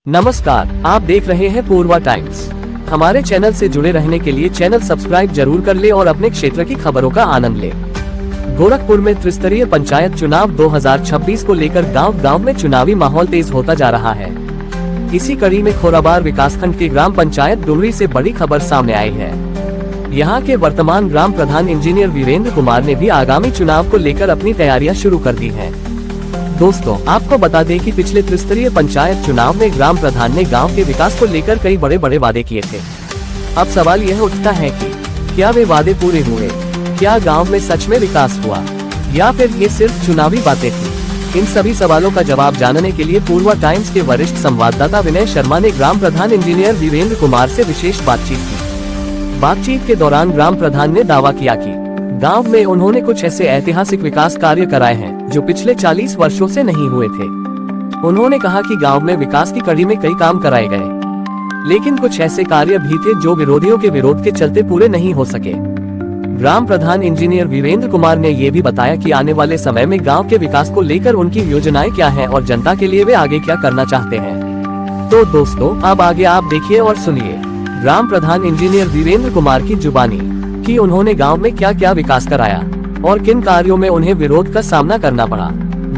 नमस्कार, आप देख रहे हैं पूर्वा टाइम्स। हमारे चैनल से जुड़े रहने के लिए चैनल सब्सक्राइब जरूर कर ले और अपने क्षेत्र की खबरों का आनंद ले। गोरखपुर में त्रिस्तरीय पंचायत चुनाव 2026 को लेकर गांव-गांव में चुनावी माहौल तेज होता जा रहा है। इसी कड़ी में खोराबार विकासखंड की ग्राम पंचायत डुमरी से बड़ी खबर सामने आई है। यहाँ के वर्तमान ग्राम प्रधान इंजीनियर वीरेंद्र कुमार ने भी आगामी चुनाव को लेकर अपनी तैयारियां शुरू कर दी हैं। दोस्तों, आपको बता दें कि पिछले त्रिस्तरीय पंचायत चुनाव में ग्राम प्रधान ने गांव के विकास को लेकर कई बड़े बड़े वादे किए थे। अब सवाल यह उठता है कि क्या वे वादे पूरे हुए? क्या गांव में सच में विकास हुआ या फिर ये सिर्फ चुनावी बातें थी? इन सभी सवालों का जवाब जानने के लिए पूर्वा टाइम्स के वरिष्ठ संवाददाता विनय शर्मा ने ग्राम प्रधान इंजीनियर वीरेंद्र कुमार से विशेष बातचीत की। बातचीत के दौरान ग्राम प्रधान ने दावा किया कि गांव में उन्होंने कुछ ऐसे ऐतिहासिक विकास कार्य कराए हैं जो पिछले 40 वर्षों से नहीं हुए थे। उन्होंने कहा कि गांव में विकास की कड़ी में कई काम कराए गए, लेकिन कुछ ऐसे कार्य भी थे जो विरोधियों के विरोध के चलते पूरे नहीं हो सके। ग्राम प्रधान इंजीनियर वीरेंद्र कुमार ने ये भी बताया कि आने वाले समय में गांव के विकास को लेकर उनकी योजनाएं क्या हैं और जनता के लिए वे आगे क्या करना चाहते हैं। तो दोस्तों, अब आगे आप देखिए और सुनिए ग्राम प्रधान इंजीनियर वीरेंद्र कुमार की जुबानी कि उन्होंने गांव में क्या क्या विकास कराया और किन कार्यों में उन्हें विरोध का सामना करना पड़ा।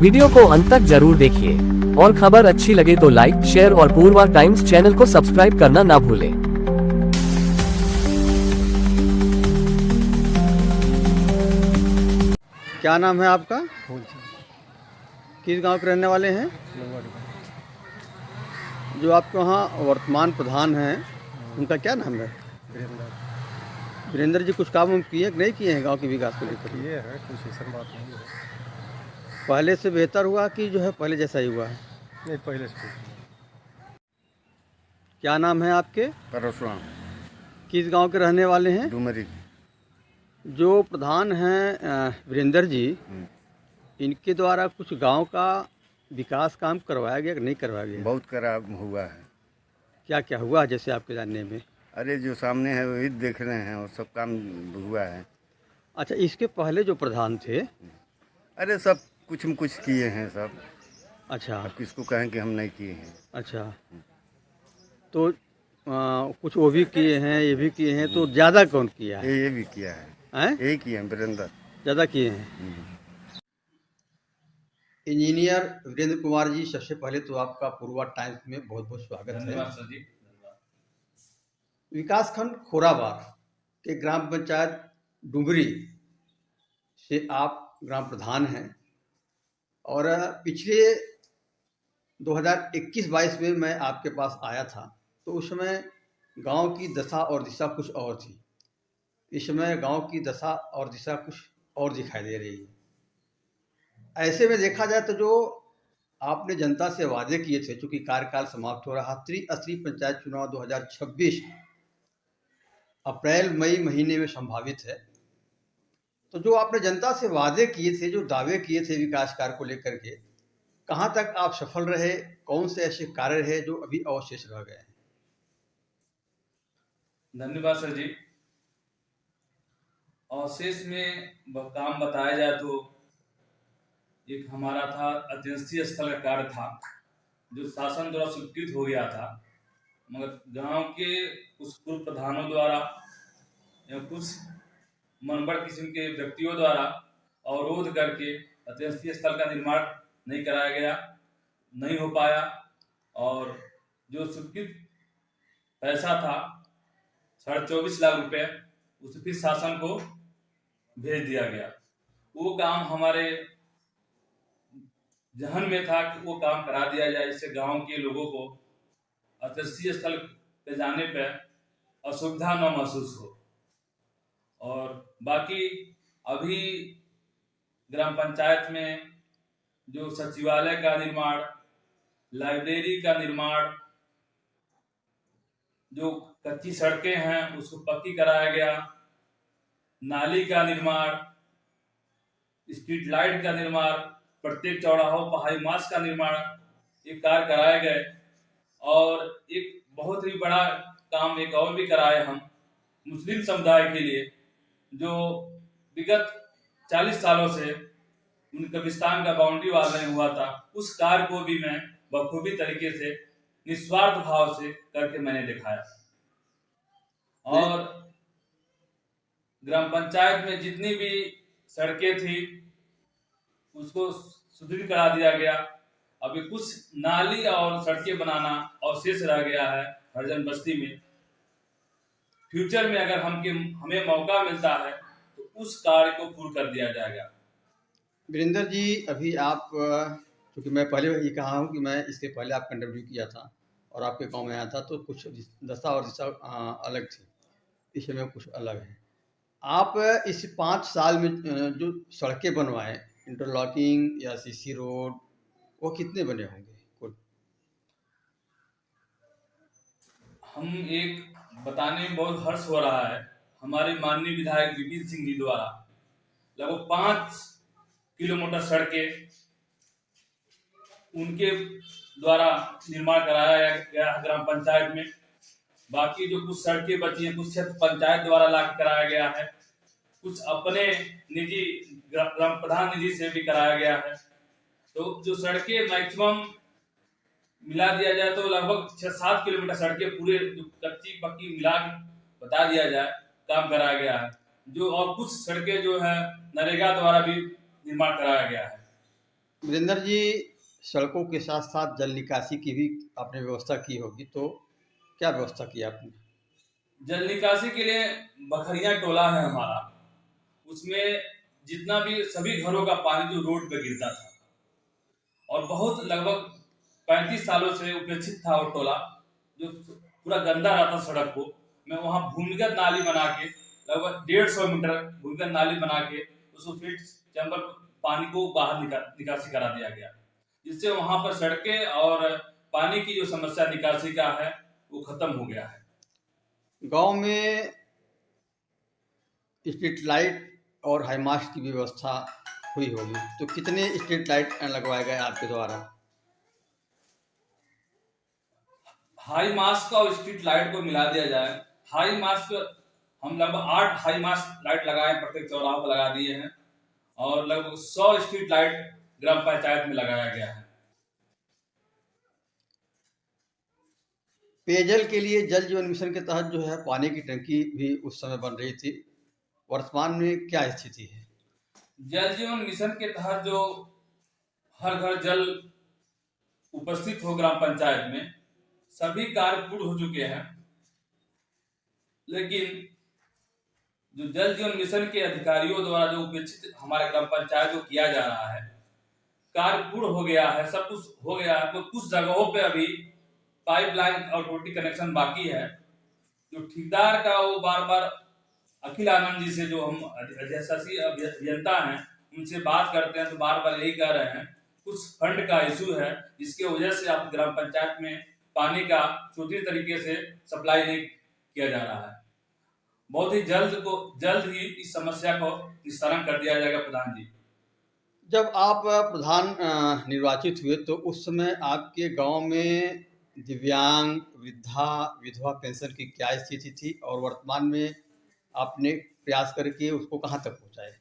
वीडियो को अंत तक जरूर देखिए और खबर अच्छी लगे तो लाइक, शेयर और पूर्वा टाइम्स चैनल को सब्सक्राइब करना ना भूलें। क्या नाम है आपका? किस गांव के रहने वाले हैं? जो आपके वहाँ वर्तमान प्रधान हैं उनका क्या नाम है? वीरेंद्र जी कुछ काम किए कि नहीं किए हैं गांव के विकास को लेकर? ये है, कुछ ऐसा बात नहीं है। पहले से बेहतर हुआ कि जो है पहले जैसा ही हुआ है? नहीं, पहले से ठीक है। क्या नाम है आपके? परशुराम किस गांव के रहने वाले हैं? डुमरी। जो प्रधान हैं वीरेंद्र जी, इनके द्वारा कुछ गांव का विकास काम करवाया गया कि नहीं करवाया गया? बहुत खराब हुआ है। क्या क्या हुआ जैसे आपके जानने में? अरे जो सामने है वही देख रहे हैं और सब काम हुआ है। अच्छा, इसके पहले जो प्रधान थे? अरे सब कुछ न कुछ किए हैं सब। अच्छा अब किसको कहें कि हम नहीं किए हैं। अच्छा, तो कुछ वो भी किए हैं, ये भी किए हैं, तो ज़्यादा कौन किया है? ये भी किया है। हैं? यही किए हैं वीरेंद्र। ज़्यादा किए हैं। इंजीनियर वीरेंद्र कुमार जी, सबसे पहले तो आपका पूर्वा टाइम्स में बहुत बहुत स्वागत है। धन्यवाद सर जी। विकासखंड खोराबार के ग्राम पंचायत डुमरी से आप ग्राम प्रधान हैं और पिछले 2021-22 में मैं आपके पास आया था, तो उस समय गांव की दशा और दिशा कुछ और थी। इस समय गांव की दशा और दिशा कुछ और दिखाई दे रही है। ऐसे में देखा जाए तो जो आपने जनता से वादे किए थे, चूँकि कार्यकाल समाप्त हो रहा, त्रिस्तरीय पंचायत चुनाव 2026 अप्रैल मई महीने में संभावित है, तो जो आपने जनता से वादे किए थे, जो दावे किए थे विकास कार्य को लेकर के, कहाँ तक आप सफल रहे? कौन से ऐसे कार्य रहे जो अभी अवशेष रह गए हैं? धन्यवाद सर जी। अवशेष में काम बताया जाए तो एक हमारा था ऐतिहासिक स्थल का कार्य था जो शासन द्वारा स्वीकृत हो गया था, मगर गांव के कुछ पूर्व प्रधानों द्वारा या कुछ मनबड़ किस्म के व्यक्तियों द्वारा अवरोध करके ऐतिहासिक स्थल का निर्माण नहीं कराया गया, नहीं हो पाया। और जो स्वीकृत पैसा था 24.5 लाख रुपए, उसे फिर शासन को भेज दिया गया। वो काम हमारे जहन में था कि वो काम करा दिया जाए, इससे गांव के लोगों को ऐतिहासिक स्थल पे जाने पर असुविधा न महसूस हो। और बाकी अभी ग्राम पंचायत में जो सचिवालय का निर्माण, लाइब्रेरी का निर्माण, जो कच्ची सड़कें हैं उसको पक्की कराया गया, नाली का निर्माण, स्ट्रीट लाइट का निर्माण, प्रत्येक चौराहों पर हाई मास्ट का निर्माण, ये कार्य कराए गए। और एक बहुत ही बड़ा काम एक और भी कराए हम मुस्लिम समुदाय के लिए, जो विगत 40 सालों से उन कब्रिस्तान का बाउंड्री वाल नहीं हुआ था, उस कार्य को भी मैं बखूबी तरीके से निस्वार्थ भाव से करके मैंने दिखाया। और ग्राम पंचायत में जितनी भी सड़कें थी उसको सुदृढ़ करा दिया गया। अभी कुछ नाली और सड़कें बनाना अवशेष रह गया है हरिजन बस्ती में। फ्यूचर में अगर हमें मौका मिलता है तो उस कार्य को पूर्ण कर दिया जाएगा। वीरेंद्र जी, अभी आप क्योंकि मैं पहले ये कहा हूँ कि मैं इसके पहले आपका इंटरव्यू किया था और आपके गांव में आया था, तो कुछ दशा और दिशा अलग थी, इस समय कुछ अलग है। आप इस 5 साल में जो सड़कें बनवाए, इंटरलॉकिंग या सीसी रोड, वो कितने बने होंगे कुल? हम एक बताने में बहुत हर्ष हो रहा है, हमारे माननीय विधायक विपिन सिंह जी द्वारा लगभग 5 किलोमीटर सड़कें उनके द्वारा निर्माण कराया गया है ग्राम पंचायत में। बाकी जो कुछ सड़कें बची हैं कुछ क्षेत्र पंचायत द्वारा लाके कराया गया है, कुछ अपने निजी ग्राम प्रधान निधि से भी कराया गया है। तो जो सड़कें मैक्सिमम मिला दिया जाए तो लगभग 6-7 किलोमीटर सड़कें पूरे कच्ची पक्की मिला के बता दिया जाए काम कराया गया है। जो और कुछ सड़कें जो है नरेगा द्वारा भी निर्माण कराया गया है। वीरेंद्र जी, सड़कों के साथ साथ जल निकासी की भी आपने व्यवस्था की होगी, तो क्या व्यवस्था की आपने? जल निकासी के लिए बखरिया टोला है हमारा, उसमें जितना भी सभी घरों का पानी जो रोड पे गिरता था और बहुत लगभग 35 सालों से उपेक्षित था वो टोला, जो पूरा गंदा रहता सड़क को, मैं वहाँ भूमिगत नाली बना के लगभग 150 मीटर भूमिगत नाली बना के उसको फिर चैम्बर पानी को बाहर निकासी करा दिया गया, जिससे वहाँ पर सड़कें और पानी की जो समस्या निकासी का है वो खत्म हो गया है। गांव में स्ट्रीट लाइट और हाईमास्ट की व्यवस्था हुई होगी, तो कितने स्ट्रीट लाइट लगवाए गए आपके द्वारा? हाई मास्ट और स्ट्रीट लाइट को मिला दिया जाए, हाई मास्ट हम लगभग 8 हाई मास्ट लाइट लगाए प्रत्येक चौराहों पर लगा दिए हैं और लगभग 100 स्ट्रीट लाइट ग्राम पंचायत में लगाया गया है। पेयजल के लिए जल जीवन मिशन के तहत जो है पानी की टंकी भी उस समय बन रही थी, वर्तमान में क्या स्थिति है? जल जीवन मिशन के तहत जो हर घर जल उपस्थित हो ग्राम पंचायत में, सभी कार्य पूर्ण हो चुके हैं, लेकिन जो जल जीवन मिशन के अधिकारियों द्वारा जो उपेक्षित हमारे ग्राम पंचायत को किया जा रहा है, कार्य पूर्ण हो गया है, सब कुछ हो गया है। तो कुछ जगहों पे अभी पाइपलाइन और टोटी कनेक्शन बाकी है। जो ठेकेदार का वो बार बार अखिल आनंद जी से जो हम अधिशासी अभियंता हैं उनसे बात करते हैं तो बार बार यही कह रहे हैं कुछ फंड का इशू है, जिसके वजह से आप ग्राम पंचायत में पानी का सुचारू तरीके से सप्लाई नहीं किया जा रहा है। बहुत ही जल्द ही इस समस्या को निस्तारण कर दिया जाएगा। प्रधान जी, जब आप प्रधान निर्वाचित हुए तो उस समय आपके गांव में दिव्यांग, वृद्धा, विधवा पेंशन की क्या स्थिति थी और वर्तमान में आपने प्रयास करके उसको कहां तक पहुंचाए?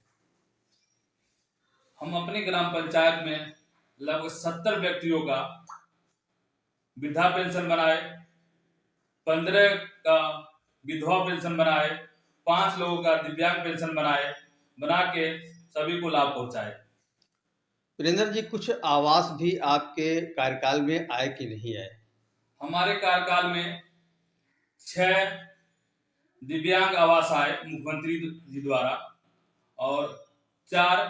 हम अपने ग्राम पंचायत में लगभग 70 व्यक्तियों का वृद्धा पेंशन बनाए, 15 का विधवा पेंशन बनाए, 5 लोगों का दिव्यांग पेंशन बना के सभी को लाभ पहुंचाए। वीरेंद्र जी, कुछ आवास भी आपके कार्यकाल में आए कि नहीं आए? हमारे कार्यकाल में 6 दिव्यांग आवास आए मुख्यमंत्री जी द्वारा और 4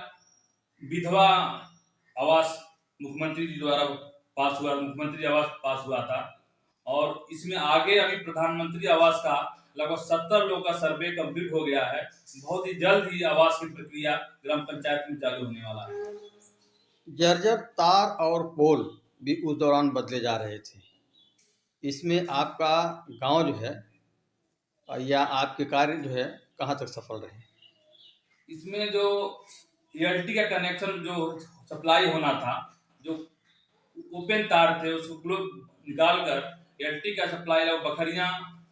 विधवा आवास मुख्यमंत्री जी द्वारा मुख्यमंत्री आवास पास हुआ था। और इसमें आगे अभी प्रधानमंत्री आवास का लगभग 70 लोगों का सर्वे कंप्लीट हो गया है। बहुत ही जल्द ही आवास की प्रक्रिया ग्राम पंचायत में चालू होने वाला है। जर्जर तार और पोल भी उस दौरान बदले जा रहे थे, इसमें आपका गांव जो है या आपके कार्य जो है कहां तक सफल रहे? इसमें जो एयरटी का कनेक्शन जो सप्लाई होना था, जो ओपन तार थे उसको निकाल कर एयरटी का सप्लाई लगभग बखरिया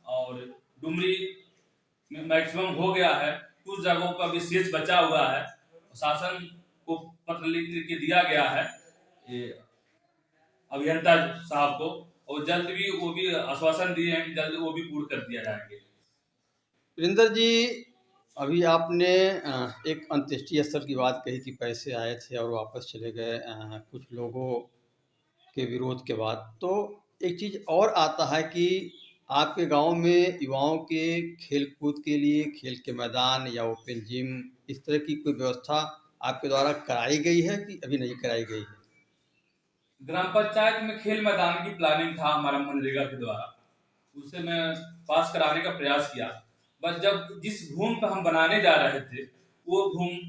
और डुमरी में मैक्सिमम हो गया है। कुछ जगहों पर भी शेष बचा हुआ है। शासन को पत्र लिख के दिया गया है ये अभियंता साहब को, और जल्द भी वो भी आश्वासन दिए हैं कि जल्द वो भी पूर्ण कर दिया जाएंगे। वीरेंद्र जी, अभी आपने एक अंत्येष्टि स्थल की बात कही कि पैसे आए थे और वापस चले गए कुछ लोगों के विरोध के बाद। तो एक चीज़ और आता है कि आपके गांव में युवाओं के खेल कूद के लिए खेल के मैदान या ओपन जिम इस तरह की कोई व्यवस्था आपके द्वारा कराई गई है कि अभी नहीं कराई गई है? ग्राम पंचायत में खेल मैदान की प्लानिंग था हमारा मनरेगा के द्वारा, उसे मैं पास कराने का प्रयास किया। बस जब जिस भूमि पर हम बनाने जा रहे थे वो भूमि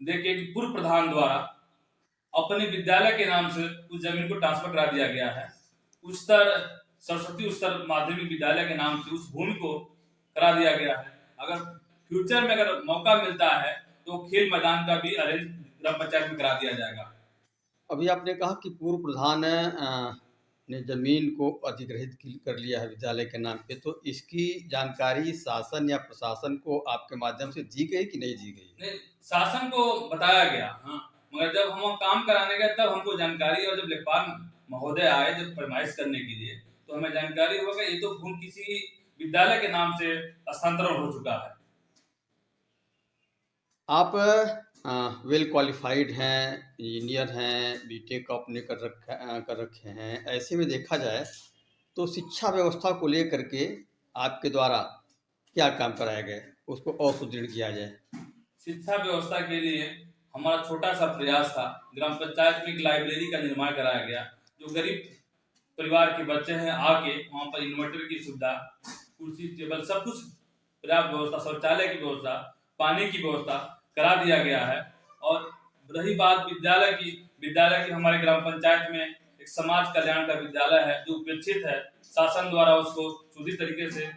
देखिए कि पूर्व प्रधान द्वारा अपने विद्यालय के नाम से उस जमीन को ट्रांसफर करा दिया गया है। उच्चतर सरस्वती उच्चतर माध्यमिक विद्यालय के नाम से उस भूमि को करा दिया गया है। अगर फ्यूचर में अगर मौका मिलता है तो खेल मैदान का भी अरेंज ग्राम पंचायत में करा दिया जाएगा। अभी आपने कहा कि पूर्व प्रधान ने जमीन को अधिग्रहित कर लिया है विद्यालय के नाम पे, तो इसकी जानकारी शासन या प्रशासन को आपके माध्यम से दी गई कि नहीं दी गई? नहीं, शासन को बताया गया, हाँ, मगर जब हम काम कराने गए तब हमको जानकारी, और जब लेखपाल महोदय आए जब फरमाइश करने के लिए तो हमें जानकारी हुआ कि ये तो भूमि किसी विद्यालय के नाम से हस्तांतरण हो चुका है। आप वेल क्वालिफाइड हैं, इंजीनियर हैं, बीटेक आपने कर रखे हैं। ऐसे में देखा जाए तो शिक्षा व्यवस्था को लेकर के आपके द्वारा क्या काम कराया गया उसको और सुदृढ़ किया जाए? शिक्षा व्यवस्था के लिए हमारा छोटा सा प्रयास था। ग्राम पंचायत में एक लाइब्रेरी का निर्माण कराया गया। जो गरीब परिवार के बच्चे हैं आके वहाँ पर इन्वर्टर की सुविधा, कुर्सी टेबल सब कुछ पर्याप्त व्यवस्था, शौचालय की व्यवस्था, पानी की व्यवस्था करा दिया गया है। और रही बात विद्यालय की हमारे ग्राम पंचायत में एक समाज कल्याण का विद्यालय है जो उपेक्षित है। शासन द्वारा उसको सुधी तरीके से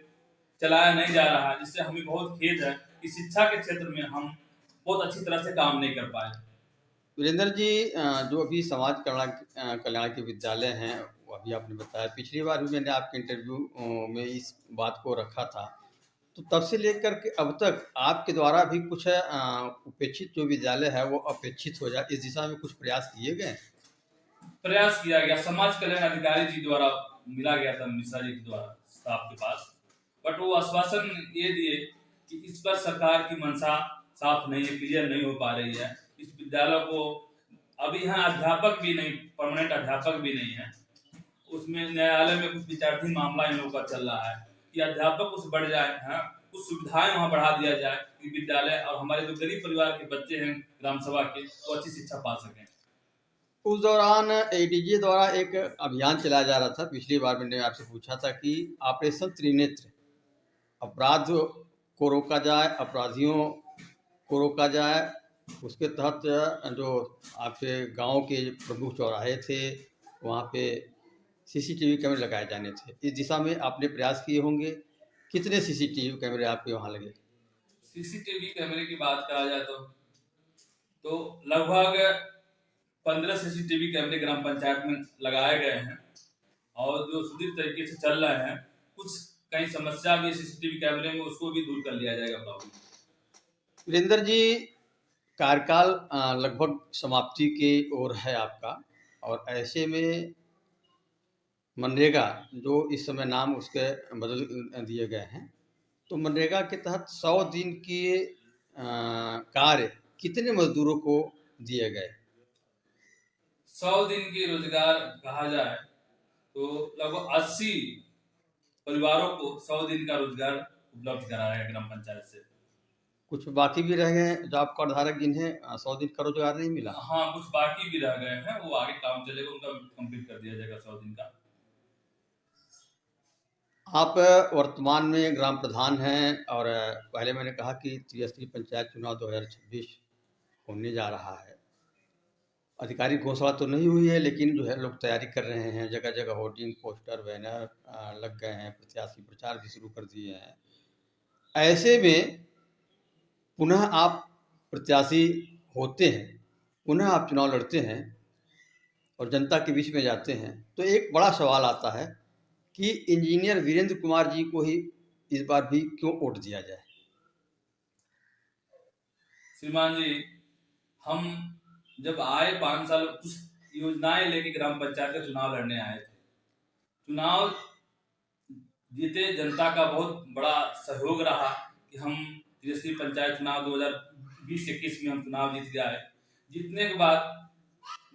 चलाया नहीं जा रहा है, जिससे हमें बहुत खेद है कि शिक्षा के क्षेत्र में हम बहुत अच्छी तरह से काम नहीं कर पाए। वीरेंद्र जी, जो अभी समाज कल्याण के विद्यालय हैं वो अभी आपने बताया, पिछली बार भी मैंने आपके इंटरव्यू में इस बात को रखा था, तो तब से लेकर के अब तक आपके द्वारा भी कुछ उपेक्षित जो विद्यालय है वो अपेक्षित हो जाए इस दिशा में कुछ प्रयास किए गए? प्रयास किया गया, समाज कल्याण अधिकारी जी द्वारा मिला गया था, मिश्रा जी के द्वारा स्टाफ के पास, बट वो आश्वासन ये दिए कि इस पर सरकार की मंशा साफ नहीं है, क्लियर नहीं हो पा रही है। इस विद्यालय को अभी यहाँ अध्यापक भी नहीं, परमानेंट अध्यापक भी नहीं है। उसमें न्यायालय में कुछ विचाराधीन मामला इन लोगों का चल रहा है कि अध्यापक कुछ बढ़ जाए, हाँ, कुछ सुविधाएं वहाँ बढ़ा दिया जाए कि विद्यालय और हमारे जो गरीब परिवार के बच्चे हैं ग्राम सभा के वो अच्छी शिक्षा पा सकें। उस दौरान एडीजे द्वारा एक अभियान चलाया जा रहा था। पिछली बार मैंने आपसे पूछा था कि ऑपरेशन त्रिनेत्र, अपराध को रोका जाए, अपराधियों को रोका जाए। उसके तहत जो आपके गांव के प्रमुख चौराहे थे वहाँ पे सीसीटीवी कैमरे लगाए जाने थे। इस दिशा में आपने प्रयास किए होंगे। कितने सीसीटीवी कैमरे आपके वहाँ लगे? सीसीटीवी कैमरे की बात करा जाए तो लगभग 15 सीसीटीवी कैमरे ग्राम पंचायत में लगाए गए हैं और जो सुदृढ़ तरीके से चल रहे हैं। कुछ कहीं समस्या भी सीसीटीवी कैमरे में, उसको भी दूर कर लिया जाएगा प्रॉब्लम। वीरेंद्र जी, कार्यकाल लगभग समाप्ति की ओर है आपका, और ऐसे में मनरेगा जो इस समय नाम उसके बदल दिए गए हैं, तो मनरेगा के तहत 100 दिन के कार्य कितने मजदूरों को दिए गए? 100 दिन की रोजगार कहा जाए तो लगभग 80 परिवारों को 100 दिन का रोजगार उपलब्ध कराया गया ग्राम पंचायत से। कुछ बाकी भी रह गए जॉब कार्ड धारक जिन्हें 100 दिन का रोजगार नहीं मिला। हाँ, कुछ बाकी भी रह गए हैं, वो आगे काम चलेगा, उनका कंप्लीट कर दिया जाएगा 100 दिन का। आप वर्तमान में ग्राम प्रधान हैं, और पहले मैंने कहा कि त्रिस्तरीय पंचायत चुनाव 2026 होने जा रहा है। आधिकारिक घोषणा तो नहीं हुई है, लेकिन जो है लोग तैयारी कर रहे हैं। जगह जगह होर्डिंग, पोस्टर, बैनर लग गए हैं। प्रत्याशी प्रचार भी शुरू कर दिए हैं। ऐसे में पुनः आप प्रत्याशी होते हैं, पुनः आप चुनाव लड़ते हैं और जनता के बीच में जाते हैं, तो एक बड़ा सवाल आता है कि इंजीनियर वीरेंद्र कुमार जी को ही इस बार भी क्यों वोट दिया जाए? श्रीमान जी, हम जब आए 5 साल कुछ योजनाएं लेके ग्राम पंचायत का चुनाव लड़ने आए थे, चुनाव जीते जनता का बहुत बड़ा सहयोग रहा कि हम त्रिस्तरीय पंचायत चुनाव 2020-21 में हम चुनाव जीत गए। जीतने के बाद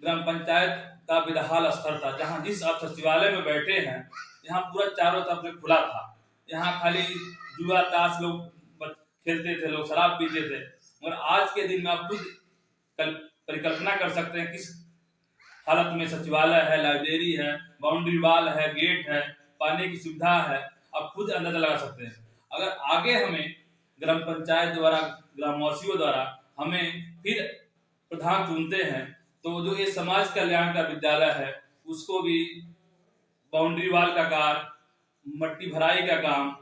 ग्राम पंचायत का विदहाल स्तर था, जहां जिस आप सचिवालय में बैठे हैं यहाँ पूरा चारों तरफ से खुला था। यहाँ खाली जुआ ताश लोग खेलते थे, लोग शराब पीते थे। मगर आज के दिन में आप खुद परिकल्पना कर सकते हैं किस हालत में सचिवालय है, लाइब्रेरी है, बाउंड्री वाल है, गेट है, पानी की सुविधा है। आप खुद अंदाजा लगा सकते हैं। अगर आगे हमें ग्राम पंचायत द्वारा, ग्रामवासियों द्वारा हमें फिर प्रधान चुनते हैं तो जो ये समाज कल्याण का विद्यालय है उसको भी बाउंड्री वाल का काम, मट्टी भराई का काम,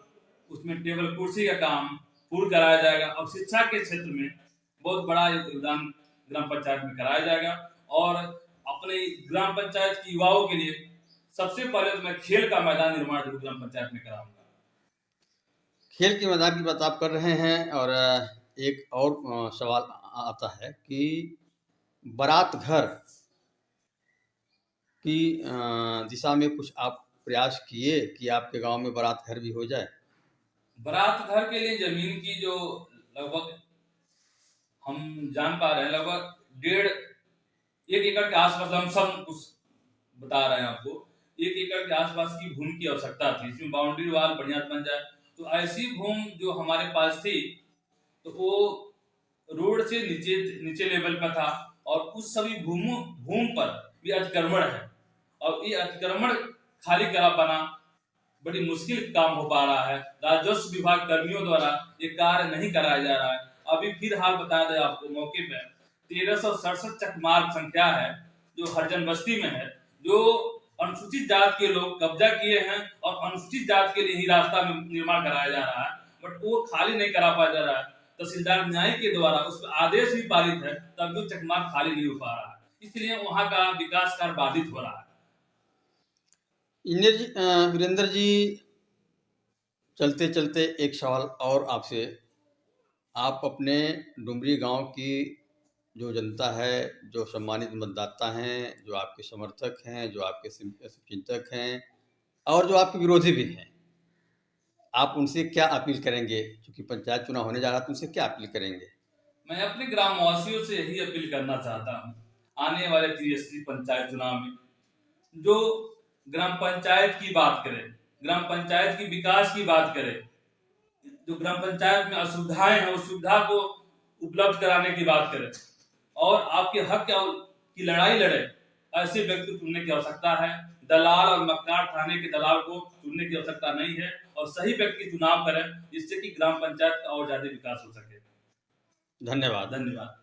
उसमें टेबल कुर्सी का काम पूर्ण कराया जाएगा। अब शिक्षा के क्षेत्र में बहुत बड़ा योगदान ग्राम पंचायत में कराया जाएगा। और अपने ग्राम पंचायत के युवाओं के लिए सबसे पहले तो मैं खेल का मैदान निर्माण जरूर ग्राम पंचायत में कराऊंगा। खेल के मैदान की बात आप कर रहे हैं, और एक और सवाल आता है कि बारात घर की दिशा में कुछ आप प्रयास किए कि आपके गांव में बारात घर भी हो जाए? बारात घर के लिए जमीन की जो लगभग हम जान पा रहे हैं, लगभग 1.5 एकड़ के आसपास, हम सब कुछ बता रहे हैं आपको, 1 एकड़ के आसपास की भूमि की आवश्यकता थी। इसमें बाउंड्री वाल बढ़िया बन जाए। तो ऐसी भूमि जो हमारे पास थी तो वो रोड से नीचे लेवल पर था, और उस सभी भूमि पर भी अतिक्रमण है। और ये अतिक्रमण खाली करा पाना बड़ी मुश्किल काम हो पा रहा है। राजस्व विभाग कर्मियों द्वारा ये कार्य नहीं कराया जा रहा है। अभी फिर हाल बता दें आपको मौके पे 1367 चकमार्ग संख्या है जो हरिजन बस्ती में है, जो अनुसूचित जात के लोग कब्जा किए हैं और अनुसूचित जात के लिए ही रास्ता में निर्माण कराया जा रहा है, बट वो खाली नहीं करा पाया जा रहा है। तहसीलदार न्याय के द्वारा उस पर आदेश भी पारित है, तब भी चकमार्ग खाली नहीं हो पा रहा है। इसलिए वहां का विकास कार्य बाधित हो रहा है। वीरेंद्र जी, चलते चलते एक सवाल और आपसे। आप अपने डुमरी गांव की जो जनता है, जो सम्मानित मतदाता हैं, जो आपके समर्थक हैं, जो आपके चिंतक हैं और जो आपके विरोधी भी हैं, आप उनसे क्या अपील करेंगे? क्योंकि पंचायत चुनाव होने जा रहा है, तो उनसे क्या अपील करेंगे? मैं अपने ग्रामवासियों से यही अपील करना चाहता हूँ, आने वाले त्रिस्तरीय पंचायत चुनाव में जो ग्राम पंचायत की बात करें, ग्राम पंचायत की विकास की बात करें, जो ग्राम पंचायत में असुविधाएं हैं उस सुविधा को उपलब्ध कराने की बात करें, और आपके हक की लड़ाई लड़े, ऐसे व्यक्ति चुनने की आवश्यकता है। दलाल और मक्कार थाने के दलाल को चुनने की आवश्यकता नहीं है, और सही व्यक्ति चुनाव करें जिससे कि ग्राम पंचायत का और ज्यादा विकास हो सके। धन्यवाद। धन्यवाद।